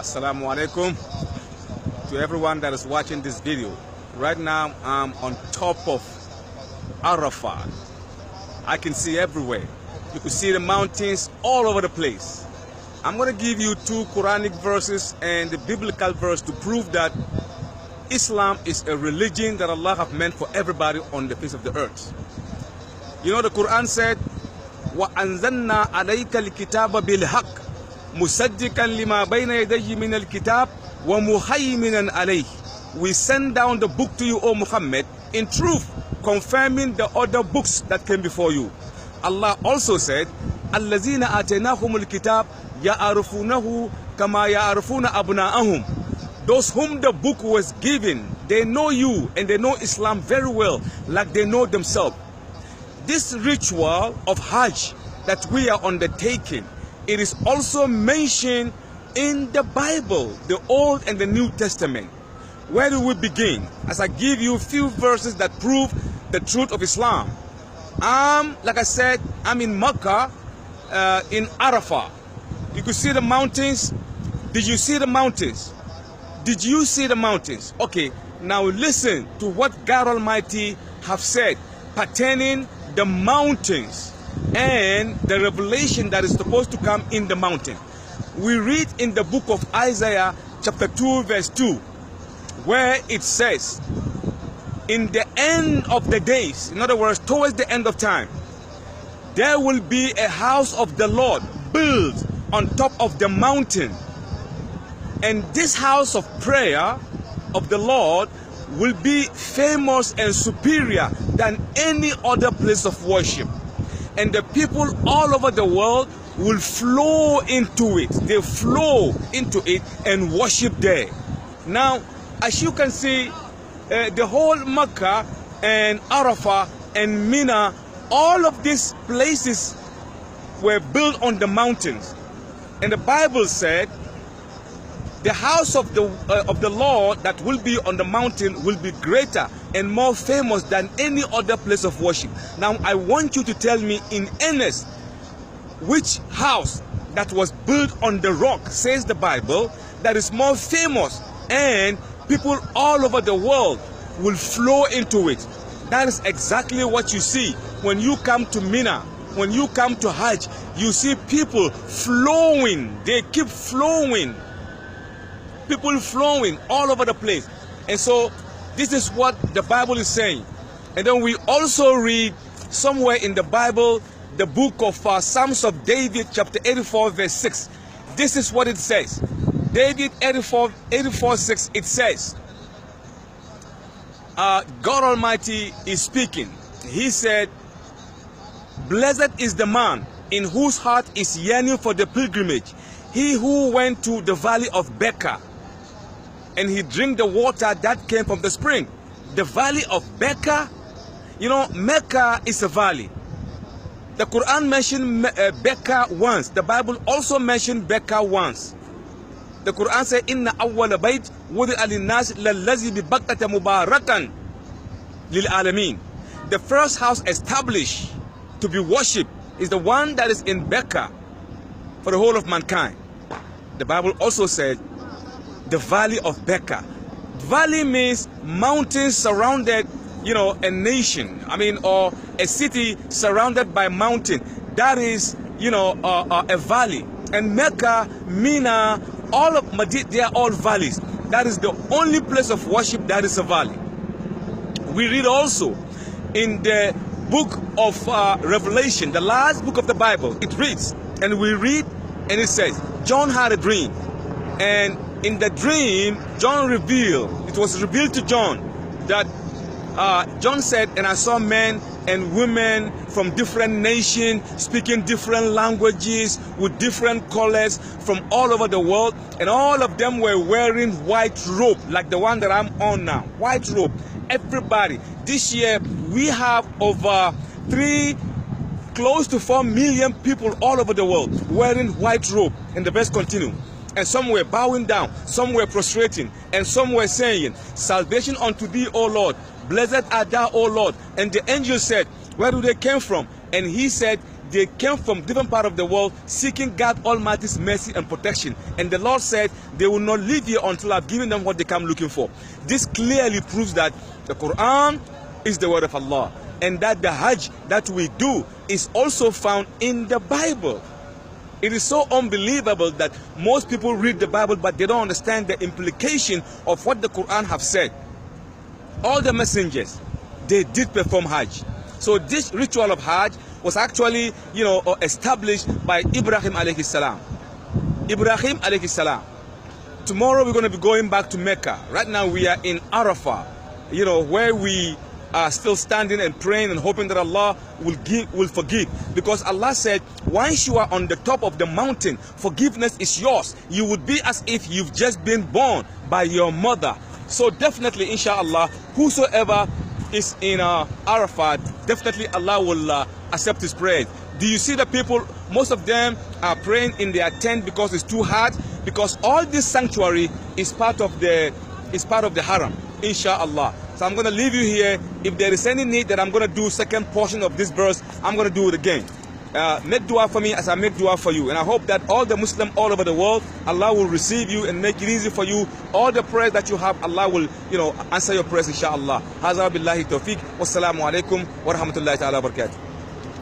Assalamu alaikum to everyone that is watching this video. Right now I'm on top of Arafat. I can see everywhere. You can see the mountains all over the place. I'm going to give you two Quranic verses and the biblical verse to prove that Islam is a religion that Allah have meant for everybody on the face of the earth. You know, the Quran said, وَأَنزَلْنَا عَلَيْكَ الْكِتَابَ بِالْحَقِّ مُصَدِّقًا لِمَا بَيْنَ يَدَيْهِ مِنَ الْكِتَابِ وَمُهَيْمِنًا عَلَيْهِ. We send down the book to you, O Muhammad, in truth, confirming the other books that came before you. Allah also said, الَّذِينَ آتَيْنَاهُمُ الْكِتَابَ يَعْرِفُونَهُ كَمَا يَعْرِفُونَ أَبْنَاءَهُم. Those whom the book was given, they know you and they know Islam very well, like they know themselves. This ritual of Hajj that we are undertaking, it is also mentioned in the Bible, the Old and the New Testament. Where do we begin? As I give you a few verses that prove the truth of Islam. Like I said, I'm in Mecca, in Arafah. You could see the mountains. Did you see the mountains? Did you see the mountains? Okay, now listen to what God Almighty have said pertaining the mountains and the revelation that is supposed to come in the mountain. We read in the book of Isaiah chapter 2 verse 2 where it says, in the end of the days, in other words, towards the end of time, there will be a house of the Lord built on top of the mountain. And this house of prayer of the Lord will be famous and superior than any other place of worship. And the people all over the world will flow into it. They flow into it and worship there. Now, as you can see, the whole Mecca and Arafah and Mina, all of these places were built on the mountains. And the Bible said, the house of the Lord that will be on the mountain will be greater and more famous than any other place of worship. Now, I want you to tell me in earnest, which house that was built on the rock, says the Bible, that is more famous and people all over the world will flow into it. That is exactly what you see when you come to Mina. When you come to Hajj, you see people flowing. They keep flowing. People flowing all over the place. And so this is what the Bible is saying. And then we also read somewhere in the Bible the book of Psalms of David chapter 84 verse 6. This is what it says. David 84 6, it says, God Almighty is speaking. He said, blessed is the man in whose heart is yearning for the pilgrimage, he who went to the valley of Becca, and he drank the water that came from the spring. The valley of Becca, you know, Mecca is a valley. The Quran mentioned Becca once. The Bible also mentioned Becca once. The Quran said, Inna awwala bayt wudi'a lin-nas lallazi bi Bakkata mubarakan lil alamin. The first house established to be worshipped is the one that is in Becca for the whole of mankind. The Bible also said, the valley of Becca. Valley means mountains surrounded, you know, a nation. I mean, or a city surrounded by mountain. That is, you know, a valley. And Mecca, Mina, all of Madinah, they are all valleys. That is the only place of worship that is a valley. We read also in the book of Revelation, the last book of the Bible, it reads, and we read, and it says, John had a dream. And in the dream, John revealed, it was revealed to John that John said, and I saw men and women from different nations speaking different languages with different colors from all over the world, and all of them were wearing white robe like the one that I'm on now. White robe. Everybody. This year we have over close to 4 million people all over the world wearing white robe. And the verse continue. And some were bowing down, some were prostrating, and some were saying, salvation unto thee, O Lord. Blessed art thou, O Lord. And the angel said, where do they come from? And he said, they came from different part of the world seeking God Almighty's mercy and protection. And the Lord said they will not leave here until I've given them what they come looking for. This clearly proves that the Quran is the word of Allah, and that the Hajj that we do is also found in the Bible. It is so unbelievable that most people read the Bible but they don't understand the implication of what the Quran have said. All the messengers, they did perform Hajj. So this ritual of Hajj was actually, established by Ibrahim alayhi salam. Ibrahim alayhi salam. Tomorrow we're going to be going back to Mecca. Right now we are in Arafah, where we are still standing and praying and hoping that Allah will forgive. Because Allah said, once you are on the top of the mountain, forgiveness is yours. You would be as if you've just been born by your mother. So definitely, inshallah, whosoever is in Arafat, definitely Allah will accept his prayers. Do you see the people? Most of them are praying in their tent because it's too hard. Because all this sanctuary is part of the haram, inshallah. So I'm going to leave you here. If there is any need that I'm going to do second portion of this verse, I'm going to do it again. Make dua for me as I make dua for you. And I hope that all the Muslims all over the world, Allah will receive you and make it easy for you. All the prayers that you have, Allah will, answer your prayers, inshallah. Hazara billahi tawfiq. Wassalamu alaikum wa rahmatullahi ta'ala wa barakatuh.